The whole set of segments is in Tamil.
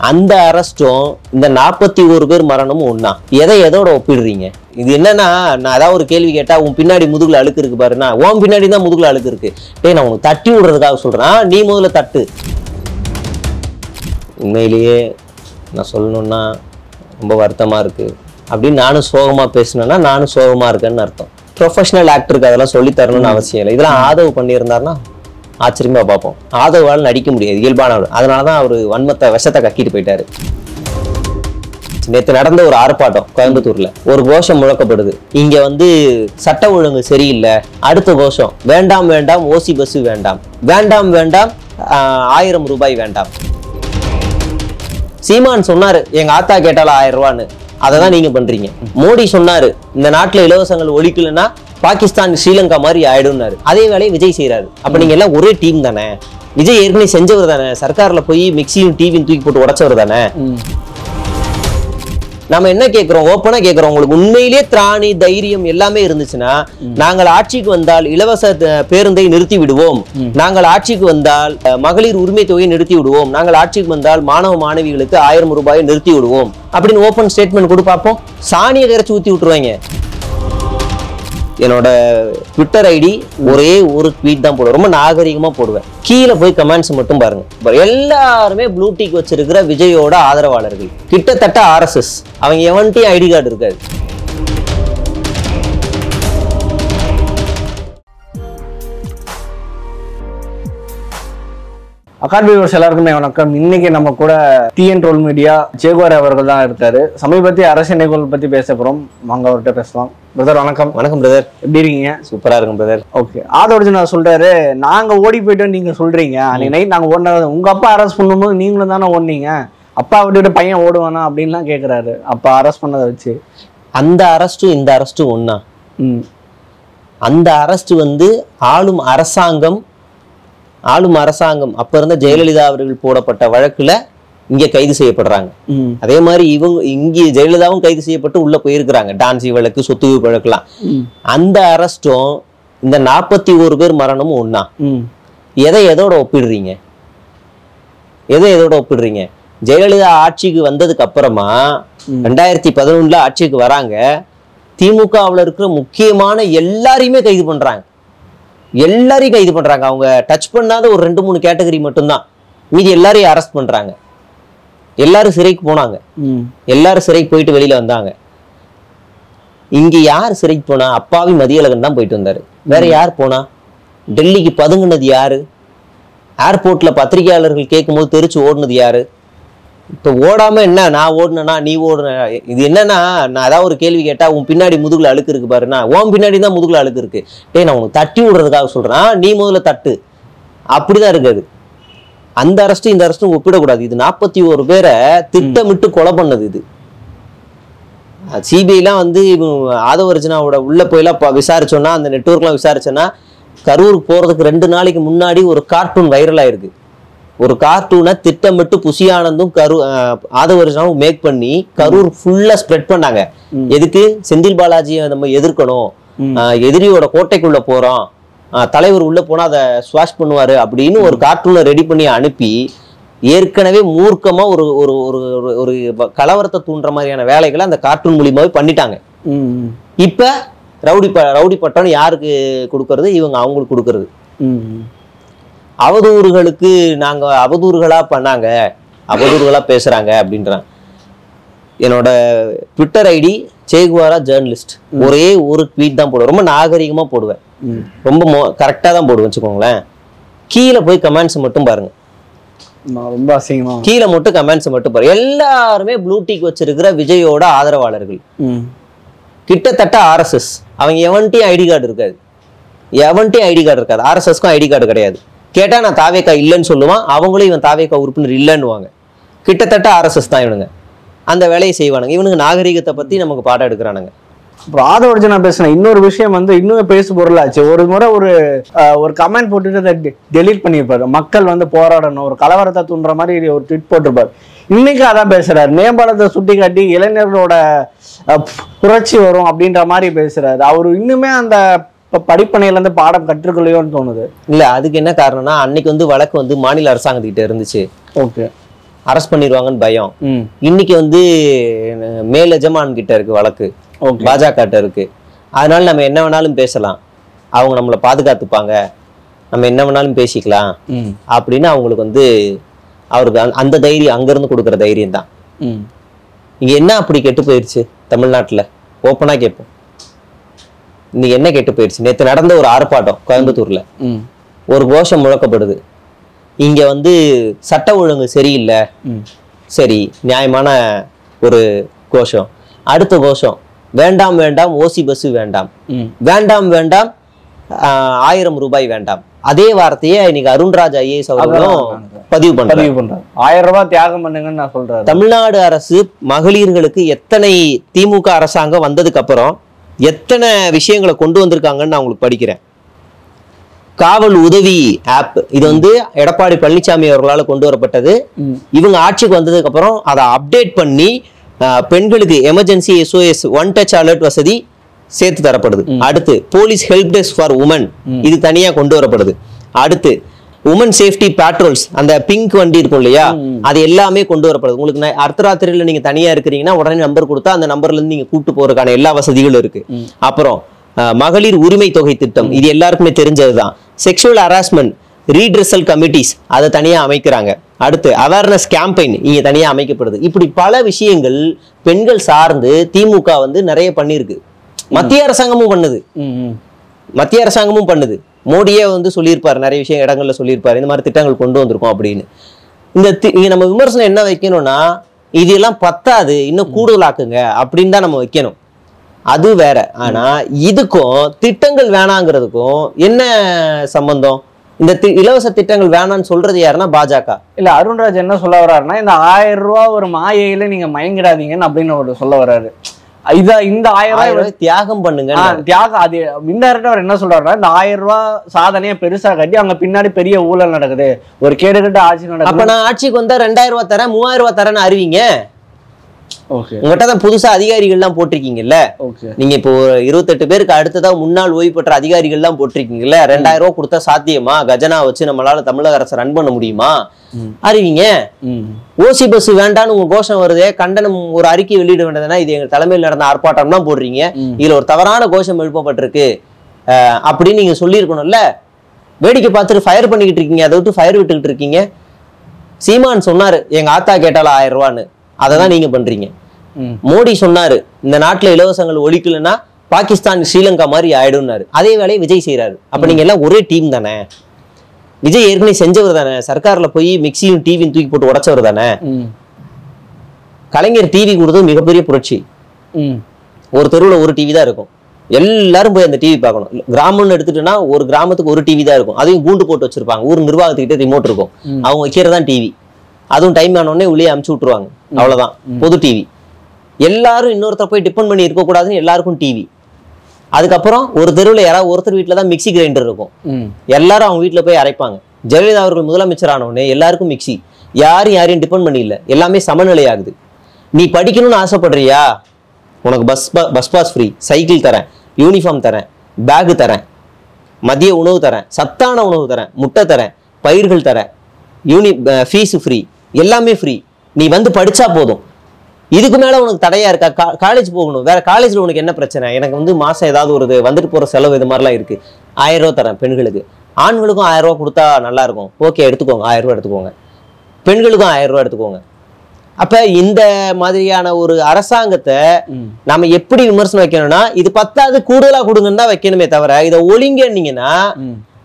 அந்த அரெஸ்டும் இந்த 41 பேர் மரணமும் ஒண்ணா? எதோட ஒப்பிடுறீங்க? இது என்னன்னா, நான் ஏதாவது ஒரு கேள்வி கேட்டா உன் பின்னாடி முதுகுல அழுக்கு இருக்கு பாருன்னா, உன் பின்னாடி தான் முதுகுல அழுக்கு இருக்கு. நான் உனக்கு தட்டி விடுறதுக்காக சொல்றேன், நீ முதல்ல தட்டு. உண்மையிலேயே நான் சொல்லணும்னா ரொம்ப வருத்தமா இருக்கு அப்படின்னு நானும் சோகமா பேசினேன்னா நானும் சோகமா இருக்கேன்னு அர்த்தம். ப்ரொஃபஷனல் ஆக்டருக்கு அதெல்லாம் சொல்லி தரணும்னு அவசியம் இல்லை. இதெல்லாம் ஆதவ் பண்ணியிருந்தாருன்னா ஆச்சரியமா பார்ப்போம். ஆதவால் நடிக்க முடியாது, இயல்பானவர். அதனாலதான் அவரு விஷத்தை கக்கிட்டு போயிட்டாரு. நேற்று நடந்த ஒரு ஆர்ப்பாட்டம் கோயம்புத்தூர்ல ஒரு கோஷம் முழக்கப்படுது. இங்க சட்ட ஒழுங்கு சரியில்லை. அடுத்த கோஷம் வேண்டாம் வேண்டாம் ஓசி பஸ் வேண்டாம், வேண்டாம் வேண்டாம் 1000 ரூபாய் வேண்டாம். சீமான் சொன்னாரு எங்க ஆத்தா கேட்டாலும் 1000 ரூபான்னு. அததான் நீங்க பண்றீங்க. மோடி சொன்னாரு இந்த நாட்டுல இலவசங்கள் ஒழிக்கலன்னா பாகிஸ்தான் ஸ்ரீலங்கா மாதிரி ஆயிடும்னாரு. அதே வேலையை விஜய் செய்யறாரு. அப்ப நீங்க எல்லாம் ஒரே டீம் தானே? விஜய் ஏற்கனவே செஞ்சவர் தானே, சர்க்கார்ல போய் மிக்சியும் டிவியும் தூக்கி போட்டு உடைச்சவர் தானே. நம்ம என்ன கேட்கிறோம், ஓப்பனா கேட்கிறோம், உங்களுக்கு உண்மையிலேயே திராணி தைரியம் எல்லாமே இருந்துச்சுன்னா நாங்கள் ஆட்சிக்கு வந்தால் இலவச பேருந்தை நிறுத்தி விடுவோம், நாங்கள் ஆட்சிக்கு வந்தால் மகளிர் உரிமை தொகையை நிறுத்தி விடுவோம், நாங்கள் ஆட்சிக்கு வந்தால் மாணவ மாணவிகளுக்கு 1000 ரூபாயை நிறுத்தி விடுவோம் அப்படின்னு ஓப்பன் ஸ்டேட்மெண்ட் கொடு பார்ப்போம். சாணியை கரைச்சி ஊத்தி விட்டுருவாங்க. என்னோட ட்விட்டர் ஐடி ஒரே ஒரு ட்வீட் தான் போடுவேன், ரொம்ப நாகரிகமா போடுவேன். கீழே போய் கமெண்ட்ஸ் மட்டும் பாருங்க. எல்லாருமே ப்ளூ டிக் வச்சிருக்கிற விஜயோட ஆதரவாளர்கள், கிட்டத்தட்ட RSS. அவங்க எவன்ட்டையும் ஐடி கார்டு இருக்காது. அகாடமிவர்ஸ் எல்லாருக்குமே வணக்கம். இன்னைக்கு நம்ம கூட டிஎன் ட்ரோல் மீடியா ஜெயகுமார் அவர்கள் தான் இருக்காரு. சமீபத்திய அரசியல் நிகழ்வுகள் பத்தி பேச போறோம். வாங்க அவர்கிட்ட பேசலாம். பிரதர் வணக்கம். வணக்கம் பிரதர், எப்படி இருக்கீங்க? சூப்பரா இருக்கும் பிரதர். ஓகே, ஆதவர்ஜுனா சொல்றாரு நாங்க ஓடி போயிட்டோம் நீங்க சொல்றீங்க. அன்னைக்கு நைட் நாங்க ஓடினது உங்க அப்பா அரெஸ்ட் பண்ணும்போது நீங்களும் தானே ஓடினீங்க, அப்பா விட்டுட்டு பையன் ஓடுவானா அப்படின்லாம் கேட்கிறாரு. அப்பா அரெஸ்ட் பண்ணதை வச்சு அந்த அரெஸ்டும் இந்த அரெஸ்டும் ஒண்ணா? அந்த அரெஸ்ட் ஆளும் அரசாங்கம் அப்ப இருந்த ஜெயலலிதா அவர்கள் போடப்பட்ட வழக்குல இங்க கைது செய்யப்படுறாங்க. அதே மாதிரி இங்க ஜெயலலிதாவும் கைது செய்யப்பட்டு உள்ள போயிருக்கிறாங்க. டான்சி வழக்கு, சொத்து வழக்குலாம். அந்த அரெஸ்டும் இந்த 41 பேர் மரணமும் ஒண்ணா? எதோட ஒப்பிடுறீங்க? எதோட ஒப்பிடுறீங்க? ஜெயலலிதா ஆட்சிக்கு வந்ததுக்கு அப்புறமா 2011 ஆட்சிக்கு வராங்க. திமுகவில் இருக்கிற முக்கியமான எல்லாரையுமே கைது பண்றாங்க. எல்லாரையும் கைது பண்றாங்க. அவங்க டச் பண்ணாத ஒரு 2-3 கேட்டகரி மட்டும்தான், மீதி எல்லாரையும் அரெஸ்ட் பண்றாங்க. எல்லாரும் சிறைக்கு போனாங்க, எல்லாரும் சிறைக்கு போயிட்டு வெளியில வந்தாங்க. இங்க யார் சிறைக்கு போனா? அப்பாவி மதியழகன் தான் போயிட்டு வந்தாரு. வேற யார் போனா? டெல்லிக்கு பதுங்குனது யாரு? ஏர்போர்ட்ல பத்திரிகையாளர்கள் கேட்கும் போது தெரிச்சு ஓடுனது யாரு? இப்ப ஓடாம என்ன நான் ஓடுனா நீ ஓடுன? இது என்னன்னா, நான் ஏதாவது ஒரு கேள்வி கேட்டா உன் பின்னாடி முதுகுல அழுக்கு இருக்கு பாருன்னா, உன் பின்னாடி தான் முதுகுல அழுக்கு இருக்கு. நான் உனக்கு தட்டி விடுறதுக்காக சொல்றேன், நீ முதல்ல தட்டு. அப்படிதான் இருக்குது. அந்த அரெஸ்டும் இந்த அரெஸ்டும் ஒப்பிடக்கூடாது. இது 41 பேரை திட்டமிட்டு கொலை பண்ணது. இது சிபிஐலாம் ஆதவர்ஜுனாவோட உள்ள போயெல்லாம் விசாரிச்சோன்னா, அந்த நெட்வொர்க்லாம் விசாரிச்சோன்னா, கரூருக்கு போறதுக்கு 2 நாளைக்கு முன்னாடி ஒரு கார்ட்டூன் வைரல் ஆயிருக்கு. ஒரு கார்ட்டூனை திட்டமிட்டு புசி ஆனந்தும் ஆதவர்ஜுனாவும் மேக் பண்ணி கரூர் ஃபுல்லா ஸ்ப்ரெட் பண்ணாங்க. எதுக்கு? செந்தில் பாலாஜியை நம்ம எதிர்க்கணும், எதிரியோட கோட்டைக்குள்ள போறோம், தலைவர் உள்ள போனா அதை ஸ்வாஷ் பண்ணுவாரு அப்படின்னு ஒரு கார்ட்டூனை ரெடி பண்ணி அனுப்பி ஏற்கனவே மூர்க்கமா ஒரு ஒரு ஒரு கலவரத்தை தூண்டுற மாதிரியான வேலைகளை அந்த கார்ட்டூன் மூலியமாவே பண்ணிட்டாங்க. இப்ப ரவுடி பட்டம் யாருக்கு கொடுக்கறது? இவங்க அவங்களுக்கு கொடுக்கறது. அவதூறுகளுக்கு நாங்க அவதூறுகளா பண்ணாங்க, அவதூறுகளா பேசுறாங்க அப்படின்றான். என்னோட ட்விட்டர் ஐடி ஜெயகுமாரா ஜேர்னலிஸ்ட். ஒரே ஒரு ட்வீட் தான் போடுவேன், ரொம்ப நாகரிகமா போடுவேன், ரொம்ப கரெக்டா தான் போடுவேன் வச்சுக்கோங்களேன். கீழே போய் கமெண்ட்ஸ் மட்டும் பாருங்க. ரொம்ப அசிங்கமா கீழே மட்டும் கமெண்ட்ஸ் மட்டும் பாருங்க. எல்லாருமே ப்ளூ டிக் வச்சிருக்கிற விஜயோட ஆதரவாளர்கள், கிட்டத்தட்ட RSS. அவங்க எவன்ட்டையும் ஐடி கார்டு இருக்காது, எவன்ட்டையும் ஐடி கார்டு இருக்காது. RSSக்கும் ஐடி கார்டு கிடையாது. கேட்டா நான் தாவேக்கா இல்லைன்னு சொல்லுவான், அவங்களும் இவன் தாவேக்கா உறுப்பினர் இல்லைன்னுவாங்க. கிட்டத்தட்ட RSS தான் இவனுங்க. அந்த வேலையை செய்வானுங்க. இவனுங்க நாகரிகத்தை பத்தி நமக்கு பாடம் எடுக்கிறானுங்க. அப்புறம் ஆதவர்ஜுனா பேசின இன்னொரு விஷயம் இன்னுமே பேசு பொருளாச்சு. ஒரு முறை ஒரு கமெண்ட் போட்டுட்டு அதை டெலீட் பண்ணியிருப்பாரு. மக்கள் போராடணும், ஒரு கலவரத்தை தூண்டுற மாதிரி ஒரு ட்வீட் போட்டிருப்பாரு. இன்னைக்கு அதான் பேசுறாரு. மேம்பாலத்தை சுட்டி காட்டி இளைஞர்களோட புரட்சி வரும் அப்படின்ற மாதிரி பேசுறாரு. அவரு இன்னுமே அந்த படிப்பனையில இருந்து பாடம் கற்றுக்கொள்ளையோன்னு தோணுது. இல்ல, அதுக்கு என்ன காரணம்னா, அன்னைக்கு வழக்கு மாநில அரசாங்கத்துக்கிட்ட இருந்துச்சு. ஓகே, அரெஸ்ட் பண்ணிடுவாங்கன்னு பயம். இன்னைக்கு வந்து மேல் எஜமான் கிட்ட இருக்கு வழக்கு, பாஜக கிட்ட இருக்கு. அதனால நம்ம என்ன வேணாலும் பேசலாம், அவங்க நம்மளை பாதுகாத்துப்பாங்க, நம்ம என்ன வேணாலும் பேசிக்கலாம் அப்படின்னு அவங்களுக்கு வந்து அவருக்கு அந்த தைரியம் அங்கிருந்து கொடுக்குற தைரியம் தான். இங்க என்ன அப்படி கெட்டு போயிடுச்சு தமிழ்நாட்டுல? ஓப்பனா கேட்போம், இன்னைக்கு என்ன கெட்டு போயிடுச்சு? நேற்று நடந்த ஒரு ஆர்ப்பாட்டம் கோயம்புத்தூர்ல, ஒரு கோஷம் முழக்கப்படுது, இங்க வந்து சட்ட ஒழுங்கு சரியில்லை. சரி, நியாயமான ஒரு கோஷம். அடுத்த கோஷம், வேண்டாம் வேண்டாம் ஓசி பஸ் வேண்டாம், வேண்டாம் வேண்டாம் 1000 ரூபாய் வேண்டாம். அதே வார்த்தையை இன்னைக்கு அருண்ராஜ் ஐஏஎஸ் அவர்களும் பதிவு பண்றாங்க. 1000 ரூபாய் தியாகம் பண்ணுங்கன்னு நான் சொல்றேன். தமிழ்நாடு அரசு மகளிர்களுக்கு எத்தனை திமுக அரசாங்கம் வந்ததுக்கு அப்புறம் எத்தனை விஷயங்களை கொண்டு வந்திருக்காங்கன்னு நான் உங்களுக்கு படிக்கிறேன். காவல் உதவி ஆப், இது வந்து எடப்பாடி பழனிசாமி அவர்களால் கொண்டு வரப்பட்டது. இவங்க ஆட்சிக்கு வந்ததுக்கு அப்புறம் அதை அப்டேட் பண்ணி பெண்களுக்கு emergency SOS one touch alert வசதி சேர்த்து தரப்படுது. அடுத்து police help desk for women, இது தனியா கொண்டு வரப்படுது. அடுத்து உமன் சேஃப்டி பேட்ரோல்ஸ், அந்த பிங்க் வண்டி இருக்கும் இல்லையா, அது எல்லாமே கொண்டு வரப்படுது. உங்களுக்கு அர்த்தராத்திரியில நீங்க தனியா இருக்கிறீங்கன்னா உடனே நம்பர் கொடுத்தா அந்த நம்பர்ல இருந்து நீங்க கூப்பிட்டு போறதுக்கான எல்லா வசதிகளும் இருக்கு. அப்புறம் மகளிர் உரிமை தொகை திட்டம், இது எல்லாருக்குமே தெரிஞ்சதுதான். செக்ஷுவல் ஹராஸ்மெண்ட் ரீட்ரெசல் கமிட்டிஸ், அதை தனியா அமைக்கிறாங்க. அடுத்து அவேர்னஸ் கேம்பெயின் இங்க தனியா அமைக்கப்படுது. இப்படி பல விஷயங்கள் பெண்கள் சார்ந்து திமுக வந்து நிறைய பண்ணிருக்கு. மத்திய அரசாங்கமும் பண்ணுது. மோடியே வந்து சொல்லியிருப்பாரு, நிறைய விஷயம் இடங்கள்ல சொல்லியிருப்பாரு, இந்த மாதிரி திட்டங்கள் கொண்டு வந்திருக்கோம் அப்படின்னு. இங்க நம்ம விமர்சனம் என்ன வைக்கணும்னா, இதெல்லாம் பத்தாது, இன்னும் கூடுதலாக்குங்க அப்படின்னு தான் நம்ம வைக்கணும். அது வேற. ஆனா இதுக்கும் திட்டங்கள் வேணாங்கிறதுக்கும் என்ன சம்பந்தம்? இந்த இலவச திட்டங்கள் வேணான்னு சொல்றது யாருன்னா பாஜக. இல்ல, அருண்ராஜ் என்ன சொல்ல வர்றாருன்னா, இந்த 1000 ரூபாய் ஒரு மாயையில நீங்க மயங்கிடாதீங்கன்னு அப்படின்னு ஒரு சொல்ல வர்றாரு. இந்த 1000 ரூபாய் தியாகம் பண்ணுங்க. தியாகம் அது இன்டைரக்டா அவர் என்ன சொல்றாருன்னா, இந்த 1000 ரூபாய் சாதனையை பெருசா கட்டி அங்க பின்னாடி பெரிய ஊழல் நடக்குது, ஒரு கேடுகட்ட ஆட்சி நடக்குது. அப்ப நான் ஆட்சிக்கு வந்தா 2000 ரூபாய் தரேன், 3000 ரூபாய் தரேன்னு அறிவிங்க. உங்ககிட்ட தான் புதுசா அதிகாரிகள் எல்லாம் போட்டிருக்கீங்கல்ல. நீங்க இப்போ 28 பேருக்கு அடுத்ததா முன்னாள் ஓய்வு பெற்ற அதிகாரிகள் எல்லாம் போட்டிருக்கீங்கல்ல. 2000 ரூபாய் கொடுத்தா சாத்தியமா? கஜனா வச்சு நம்மளால தமிழக அரசை ரன் பண்ண முடியுமா? அறிவிங்க. ஓசி பஸ் வேண்டான்னு உங்க கோஷம் வருது, கண்டனம் ஒரு அறிக்கை வெளியிட வேண்டியதுன்னா இது எங்க தலைமையில் நடந்த ஆர்ப்பாட்டம் தான் போடுறீங்க, இதுல ஒரு தவறான கோஷம் எழுப்பப்பட்டிருக்கு அப்படின்னு நீங்க சொல்லியிருக்கணும்ல. வேடிக்கை பார்த்துட்டு ஃபயர் பண்ணிக்கிட்டு இருக்கீங்க, அதை விட்டு ஃபயர் விட்டுக்கிட்டு இருக்கீங்க. சீமான் சொன்னாரு எங்க ஆத்தா கேட்டால 1000 ரூபான்னு, அதை தான் நீங்க பண்றீங்க. மோடி சொன்னாரு இந்த நாட்டுல இலவசங்கள் ஒழிக்கலன்னா பாகிஸ்தான் ஸ்ரீலங்கா மாதிரி ஆயிடும்னாரு. அதே வேலையை விஜய் செய்யறாரு. அப்ப நீங்க எல்லாம் ஒரே டீம் தானே? விஜய் ஏற்கனவே செஞ்சவர் தானே, சர்க்கார்ல போய் மிக்சியும் டிவியும் தூக்கி போட்டு உடைச்சவர் தானே. கலைஞர் டிவி கொடுத்தது மிகப்பெரிய புரட்சி. ஒரு தெருவில் ஒரு டிவி தான் இருக்கும், எல்லாரும் போய் அந்த டிவி பார்க்கணும். கிராமம்னு எடுத்துட்டோம்னா ஒரு கிராமத்துக்கு ஒரு டிவி தான் இருக்கும், அதையும் கூண்டு போட்டு வச்சிருப்பாங்க. ஊர் நிர்வாகத்துக்கிட்டே ரிமோட் இருக்கும், அவங்க வைக்கிறதான் டிவி. அதுவும் டைம் ஆனோடனே உள்ளே அமுச்சு விட்டுருவாங்க, அவ்வளவுதான். பொது டிவி. எல்லாரும் இன்னொருத்தர் போய் டிபெண்ட் பண்ணி இருக்கக்கூடாதுன்னு எல்லாருக்கும் டிவி. அதுக்கப்புறம் ஒரு தெருவில் யாராவது ஒருத்தர் வீட்டில் தான் மிக்சி கிரைண்டர் இருக்கும், எல்லாரும் அவங்க வீட்டில் போய் அரைப்பாங்க. ஜெயலலிதா அவர்கள் முதலமைச்சர் ஆனோடனே எல்லாருக்கும் மிக்சி, யாரையும் டிபெண்ட் பண்ணி இல்லை, எல்லாமே சமநிலை ஆகுது. நீ படிக்கணும்னு ஆசைப்படுறியா, உனக்கு பஸ் பாஸ் ஃப்ரீ, சைக்கிள் தரேன், யூனிஃபார்ம் தரேன், பேகு தரேன், மதிய உணவு தரேன், சத்தான உணவு தரேன், முட்டை தரேன், பயிர்கள் தரேன், ஃபீஸ் ஃப்ரீ, எல்லாமே ஃப்ரீ. நீ வந்து படிச்சா போதும். இதுக்கு மேல உனக்கு தடையா இருக்கா? காலேஜ் போகணும், வேற காலேஜ்ல உனக்கு என்ன பிரச்சனை? எனக்கு வந்து மாசம் ஏதாவது ஒரு வந்துட்டு போற செலவு இது மாதிரிலாம் இருக்கு, 1000 ரூபாய் தரேன் பெண்களுக்கு. ஆண்களுக்கும் 1000 ரூபாய் கொடுத்தா நல்லா இருக்கும், ஓகே எடுத்துக்கோங்க, 1000 ரூபாய் எடுத்துக்கோங்க. பெண்களுக்கும் 1000 ரூபாய் எடுத்துக்கோங்க. அப்ப இந்த மாதிரியான ஒரு அரசாங்கத்தை நம்ம எப்படி விமர்சனம் வைக்கணும்னா, இது பத்தாவது கூடுதலா கொடுங்கன்னு தான் வைக்கணுமே தவிர, இதை ஒழுங்கன்னீங்கன்னா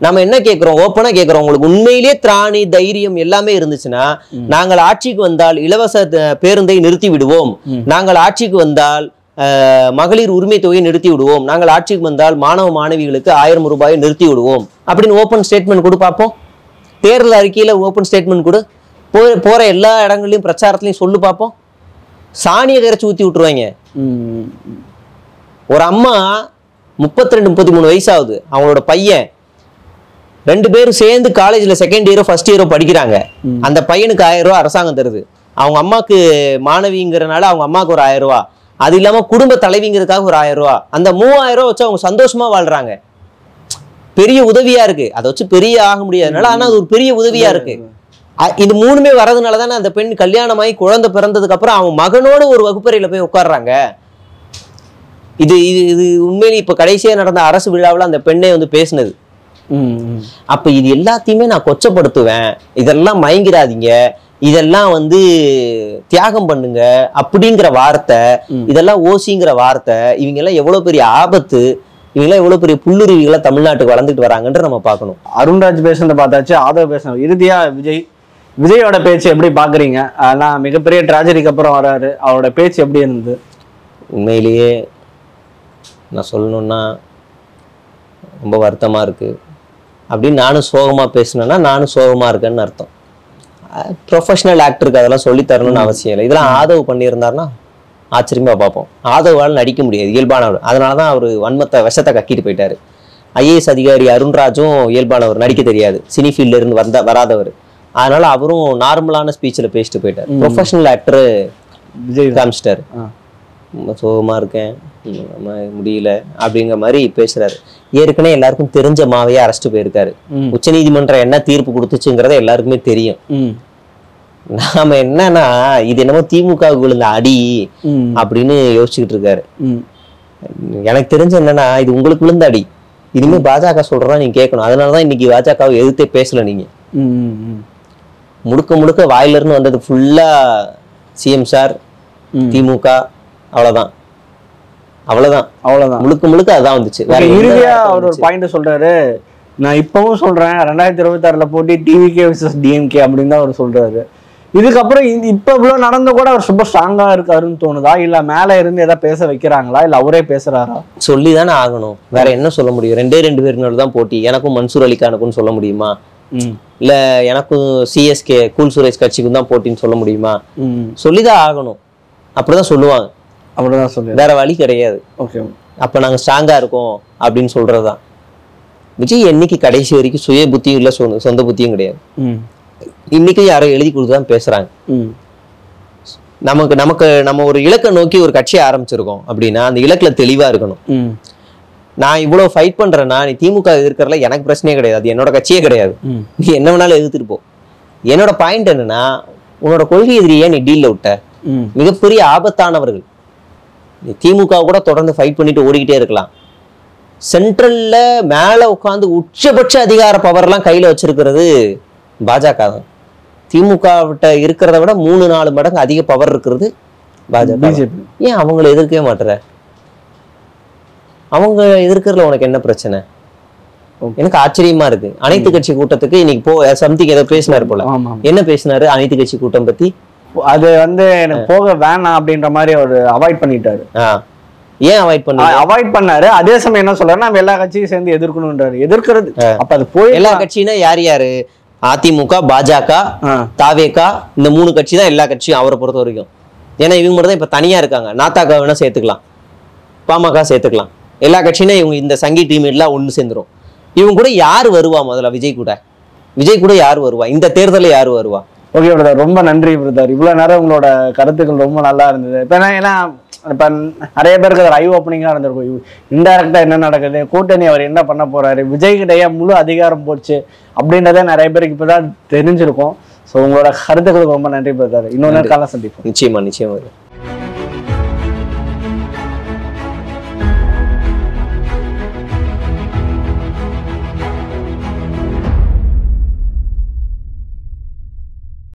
நம்ம என்ன கேட்கிறோம், ஓப்பனா கேட்கிறோம், உங்களுக்கு உண்மையிலேயே திராணி தைரியம் எல்லாமே இருந்துச்சுன்னா, நாங்கள் ஆட்சிக்கு வந்தால் இலவச பேருந்தை நிறுத்தி விடுவோம், நாங்கள் ஆட்சிக்கு வந்தால் மகளிர் உரிமை தொகையை நிறுத்தி விடுவோம், நாங்கள் ஆட்சிக்கு வந்தால் மாணவ மாணவிகளுக்கு 1000 ரூபாயை நிறுத்தி விடுவோம் அப்படின்னு ஓப்பன் ஸ்டேட்மெண்ட் கொடு பார்ப்போம். தேர்தல் அறிக்கையில ஓப்பன் ஸ்டேட்மெண்ட் கொடு, போற எல்லா இடங்கள்லயும் பிரச்சாரத்திலையும் சொல்லு பார்ப்போம். சாணியை கரைச்சி ஊத்தி விட்டுருவாங்க. ஒரு அம்மா 32-33 வயசாகுது, அவங்களோட பையன் 2 பேரும் சேர்ந்து காலேஜ்ல செகண்ட் இயரோ ஃபர்ஸ்ட் இயரோ படிக்கிறாங்க. அந்த பையனுக்கு 1000 ரூபாய் அரசாங்கம் தருது. அவங்க அம்மாக்கு மாணவிங்கிறனால அவங்க அம்மாவுக்கு ஒரு 1000 ரூபாய், அது இல்லாம குடும்ப தலைவிங்கிறதுக்காக ஒரு 1000 ரூபாய். அந்த 3000 ரூபாய் வச்சு அவங்க சந்தோஷமா வாழ்றாங்க. பெரிய உதவியா இருக்கு. அதை வச்சு பெரிய ஆக முடியாதுனால, ஆனா அது ஒரு பெரிய உதவியா இருக்கு. இது மூணுமே வர்றதுனால தானே அந்த பெண் கல்யாணமாகி குழந்தை பிறந்ததுக்கு அப்புறம் அவன் மகனோட ஒரு வகுப்பறையில போய் உட்கார்றாங்க. இது இது இது உண்மையிலே இப்ப கடைசியா நடந்த அரசு விழாவில் அந்த பெண்ணை வந்து பேசினது. அப்ப இது எல்லாத்தையுமே நான் கொச்சப்படுத்துவேன், இதெல்லாம் மயங்கிறாதீங்க, இதெல்லாம் வந்து தியாகம் பண்ணுங்க அப்படிங்கிற வார்த்தை, இதெல்லாம் ஓசிங்கிற வார்த்தை, இவங்க எல்லாம் எவ்வளவு பெரிய ஆபத்து, இவங்கெல்லாம் எவ்வளவு பெரிய புல்லுருவிகளை தமிழ்நாட்டுக்கு வளர்ந்துட்டு வராங்கன்ற நம்ம பார்க்கணும். அருண்ராஜ் பேசுனதை பார்த்தாச்சு, ஆதவ் பேசணும். இறுதியா விஜயோட பேச்சு எப்படி பாக்குறீங்க? ஆனா மிகப்பெரிய டிராஜடிக்கு அப்புறம் வராரு, அவரோட பேச்சு எப்படி இருந்தது? உண்மையிலேயே நான் சொல்லணும்னா ரொம்ப வருத்தமா இருக்கு. அப்படின்னு நானும் சோகமா பேசினேன்னா நானும் சோகமா இருக்கேன்னு அர்த்தம். ப்ரொஃபஷனல் ஆக்டருக்கு அதெல்லாம் சொல்லி தரணும்னு அவசியம் இல்லை. இதெல்லாம் ஆதவ் பண்ணியிருந்தாருன்னா ஆச்சரியமா பார்ப்போம். ஆதவால் நடிக்க முடியாது, இயல்பானவர். அதனாலதான் அவர் வன்மத்தை விஷத்தை கக்கிட்டு போயிட்டாரு. ஐஏஎஸ் அதிகாரி அருண்ராஜும் இயல்பானவர், நடிக்க தெரியாது, சினி ஃபீல்ட்ல இருந்து வராதவர். அதனால அவரும் நார்மலான ஸ்பீச்ல பேசிட்டு போயிட்டார். ப்ரொஃபஷனல் ஆக்டர் விஜய் காமிச்சிட்டாரு. சோகமா இருக்கேன், முடியல அப்படிங்கிற மாதிரி பேசுறாரு. ஏற்கனவே எல்லாருக்கும் தெரிஞ்ச மாவையே அரெஸ்ட் போயிருக்காரு. உச்ச நீதிமன்றம் என்ன தீர்ப்பு கொடுத்துச்சுங்கிறத எல்லாருக்குமே தெரியும். நாம என்னன்னா இது என்னமோ திமுகவுக்கு விழுந்த அடி அப்படின்னு யோசிச்சுக்கிட்டு இருக்காரு. எனக்கு தெரிஞ்ச என்னன்னா இது உங்களுக்கு விழுந்த அடி, இனிமே பாஜக சொல்றதா நீங்க கேட்கணும். அதனாலதான் இன்னைக்கு பாஜகவை எதிர்த்தே பேசல. நீங்க முழுக்க முழுக்க வாயில இருந்து வந்தது ஃபுல்லா சிஎம் சார், திமுக, அவ்வளவுதான் முழுக்க முழுக்க அதான் வந்துச்சு. இறுதியா அவர் ஒரு பாயிண்ட் சொல்றாரு, நான் இப்பவும் சொல்றேன் 2026 போட்டி டிவிகே vs டிஎம்கே அப்படின்னு தான் அவர் சொல்றாரு. இதுக்கப்புறம் இப்ப இவ்வளவு நடந்த கூட அவர் ரொம்ப ஸ்ட்ராங்கா இருக்காருன்னு தோணுதா, இல்ல மேல இருந்து ஏதாவது பேச வைக்கிறாங்களா, இல்ல அவரே பேசுறாரா? சொல்லிதானே ஆகணும், வேற என்ன சொல்ல முடியும்? 2 பேருனால தான் போட்டி. எனக்கும் மன்சூர் அலிகானுக்கும் சொல்ல முடியுமா? இல்ல எனக்கும் சிஎஸ்கே கூல் சுரேஷ் கட்சிக்கும் தான் போட்டின்னு சொல்ல முடியுமா? சொல்லிதான் ஆகணும். அப்படிதான் சொல்லுவாங்க, அப்படிதான் சொல்லு, வேற வழி கிடையாது. அப்ப நாங்க ஸ்ட்ராங்கா இருக்கோம் அப்படின்னு சொல்றதுதான். விஜய் என்னைக்கு கடைசி வரைக்கும் சுய புத்தியும் இல்ல, சொந்த புத்தியும் கிடையாது. இன்னைக்கு யாரோ எழுதி கொடுத்துதான் பேசுறாங்க. நம்ம ஒரு இலக்கை நோக்கி ஒரு கட்சியை ஆரம்பிச்சிருக்கோம் அப்படின்னா அந்த இலக்குல தெளிவா இருக்கணும். நான் இவ்வளவு ஃபைட் பண்றேன்னா நீ திமுக எதிர்க்கிறதுல எனக்கு பிரச்சனையே கிடையாது, அது என்னோட கட்சியே கிடையாது. நீ என்ன வேணாலும் எதிர்த்துட்டு போ. என்னோட பாயிண்ட் என்னன்னா, உன்னோட கொள்கை எதிரியே நீ டீல்ல விட்ட, மிகப்பெரிய ஆபத்தானவர்கள். நீ திமுக கூட தொடர்ந்து ஃபைட் பண்ணிட்டு ஓடிக்கிட்டே இருக்கலாம். சென்ட்ரல்ல மேல உட்காந்து உச்சபட்ச அதிகார பவர் எல்லாம் கையில வச்சிருக்கிறது பாஜக தான். திமுக விட்ட இருக்கிறத விட 3-4 மடங்கு அதிக பவர் இருக்கிறது பாஜக. ஏன் அவங்களை எதிர்க்கவே மாட்டுற? அவங்க எதிர்க்கிறதுல உனக்கு என்ன பிரச்சனை? எனக்கு ஆச்சரியமா இருக்கு. அனைத்து கட்சி கூட்டத்துக்கு இன்னைக்கு சம்திங் ஏதோ பேசினாரு போல. என்ன பேசினாரு அனைத்து கட்சி கூட்டம் பத்தி? அது எனக்கு போக வேணாம் அப்படின்ற மாதிரி அவர் அவாய்ட் பண்ணிட்டாரு. ஏன் அவாய்ட் பண்ணாரு? அதே சமயம் என்ன சொல்றாரு, நம்ம எல்லா கட்சியும் சேர்ந்து எதிர்க்கணும்ன்றாரு. எதிர்க்கிறது அப்ப அது போய் எல்லா கட்சினா யாரு? அதிமுக, பாஜக, தாவேகா, இந்த 3 கட்சி தான் எல்லா கட்சியும் அவரை பொறுத்த வரைக்கும். ஏன்னா இவங்க மட்டும் தான் இப்ப தனியா இருக்காங்க. நாத்தாக்கா வேணா சேர்த்துக்கலாம், பாமக சேர்த்துக்கலாம். எல்லா கட்சியும் இவங்க இந்த சங்கி டீம் எல்லாம் ஒண்ணு சேர்ந்துரும். இவங்க கூட யாரு வருவா? முதல்ல விஜய் கூட யாரு வருவா? இந்த தேர்தலில் யாரு வருவா? ஓகே பிரதர், ரொம்ப நன்றி பிரதர். இவ்வளவு நேரம் உங்களோட கருத்துக்கள் ரொம்ப நல்லா இருந்தது. ஏன்னா இப்ப நிறைய பேருக்கு அது ஐ ஓப்பனிங்கா இருந்திருக்கும். இன்டைரக்டா என்ன நடக்குது, கூட்டணி அவர் என்ன பண்ண போறாரு, விஜய் கிட்டயே முழு அதிகாரம் போச்சு அப்படின்றத நிறைய பேருக்கு இப்பதான் தெரிஞ்சிருக்கும். ஸோ உங்களோட கருத்துக்களுக்கு ரொம்ப நன்றி பிரதர். இன்னொரு காலம் சந்திப்போம். நிச்சயமா.